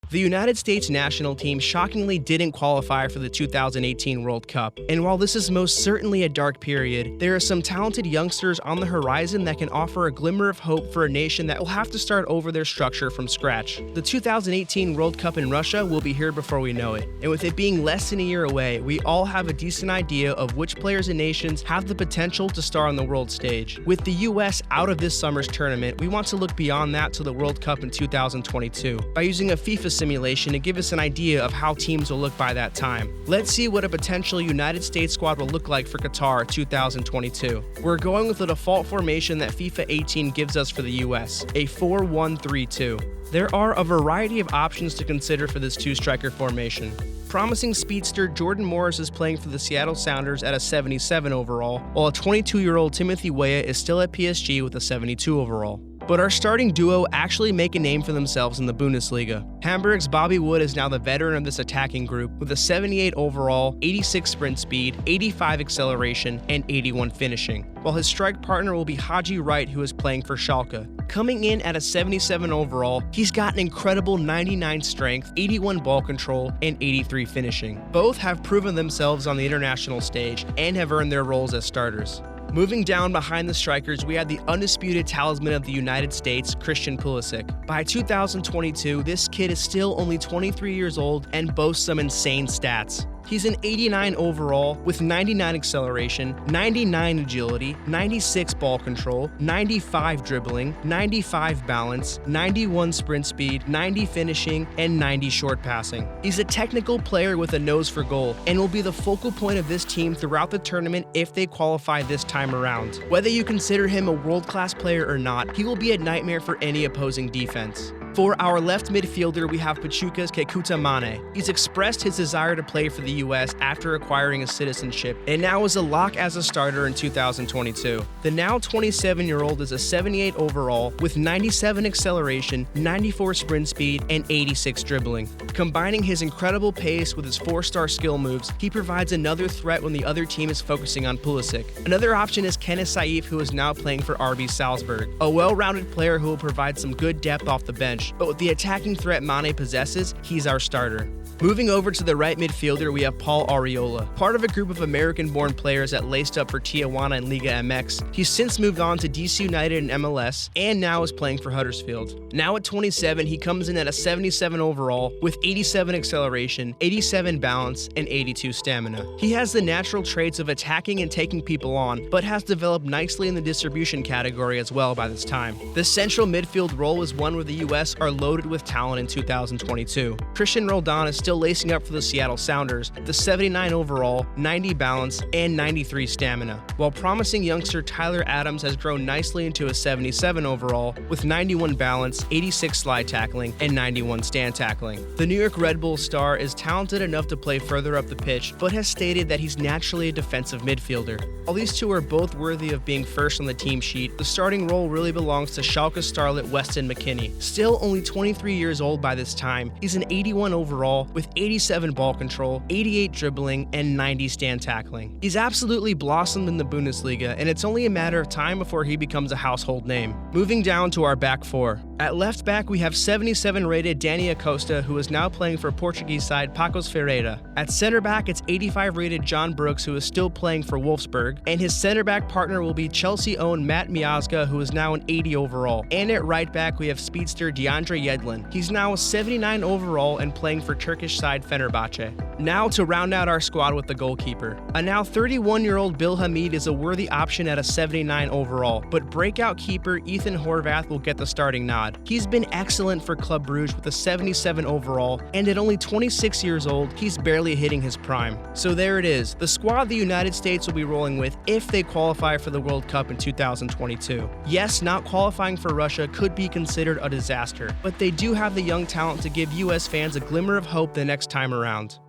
The United States national team shockingly didn't qualify for the 2018 World Cup, and while this is most certainly a dark period, there are some talented youngsters on the horizon that can offer a glimmer of hope for a nation that will have to start over their structure from scratch. The 2018 World Cup in Russia will be here before we know it, and with it being less than a year away, we all have a decent idea of which players and nations have the potential to star on the world stage. With the US out of this summer's tournament, we want to look beyond that to the World Cup in 2022 by using a FIFA simulation to give us an idea of how teams will look by that time. Let's see what a potential United States squad will look like for Qatar 2022. We're going with the default formation that FIFA 18 gives us for the US, a 4-1-3-2. There are a variety of options to consider for this two-striker formation. Promising speedster Jordan Morris is playing for the Seattle Sounders at a 77 overall, while a 22-year-old Timothy Weah is still at PSG with a 72 overall. But our starting duo actually make a name for themselves in the Bundesliga. Hamburg's Bobby Wood is now the veteran of this attacking group with a 78 overall, 86 sprint speed, 85 acceleration, and 81 finishing, while his strike partner will be Haji Wright, who is playing for Schalke. Coming in at a 77 overall, he's got an incredible 99 strength, 81 ball control, and 83 finishing. Both have proven themselves on the international stage and have earned their roles as starters. Moving down behind the strikers, we have the undisputed talisman of the United States, Christian Pulisic. By 2022, this kid is still only 23 years old and boasts some insane stats. He's an 89 overall with 99 acceleration, 99 agility, 96 ball control, 95 dribbling, 95 balance, 91 sprint speed, 90 finishing, and 90 short passing. He's a technical player with a nose for goal and will be the focal point of this team throughout the tournament if they qualify this time around. Whether you consider him a world-class player or not, he will be a nightmare for any opposing defense. For our left midfielder, we have Pachuca's Kekuta Mane. He's expressed his desire to play for the US after acquiring his citizenship, and now is a lock as a starter in 2022. The now 27-year-old is a 78 overall with 97 acceleration, 94 sprint speed, and 86 dribbling. Combining his incredible pace with his 4-star skill moves, he provides another threat when the other team is focusing on Pulisic. Another option is Kenneth Saif, who is now playing for RB Salzburg, a well-rounded player who will provide some good depth off the bench. But with the attacking threat Mane possesses, he's our starter. Moving over to the right midfielder, we have Paul Arriola. Part of a group of American-born players that laced up for Tijuana and Liga MX, he's since moved on to DC United and MLS, and now is playing for Huddersfield. Now at 27, he comes in at a 77 overall with 87 acceleration, 87 balance, and 82 stamina. He has the natural traits of attacking and taking people on, but has developed nicely in the distribution category as well by this time. The central midfield role is one where the US are loaded with talent in 2022. Christian Roldan is still lacing up for the Seattle Sounders with a 79 overall, 90 balance, and 93 stamina, while promising youngster Tyler Adams has grown nicely into a 77 overall with 91 balance, 86 slide tackling, and 91 stand tackling. The New York Red Bull star is talented enough to play further up the pitch, but has stated that he's naturally a defensive midfielder. While these two are both worthy of being first on the team sheet, the starting role really belongs to Schalke starlet Weston McKennie. Still only 23 years old by this time, he's an 81 overall with 87 ball control, 88 dribbling, and 90 stand tackling. He's absolutely blossomed in the Bundesliga, and it's only a matter of time before he becomes a household name. Moving down to our back four. At left back, we have 77 rated Danny Acosta, who is now playing for Portuguese side Pacos Ferreira. At center back, it's 85 rated John Brooks, who is still playing for Wolfsburg, and his center back partner will be Chelsea-owned Matt Miazga, who is now an 80 overall. And at right back, we have speedster DeAndre Yedlin. He's now a 79 overall and playing for Turkish side Fenerbahce. Now to round out our squad with the goalkeeper. A now 31-year-old Bill Hamid is a worthy option at a 79 overall, but breakout keeper Ethan Horvath will get the starting nod. He's been excellent for Club Brugge with a 77 overall, and at only 26 years old, he's barely hitting his prime. So there it is, the squad the United States will be rolling with if they qualify for the World Cup in 2022. Yes, not qualifying for Russia could be considered a disaster, but they do have the young talent to give US fans a glimmer of hope the next time around.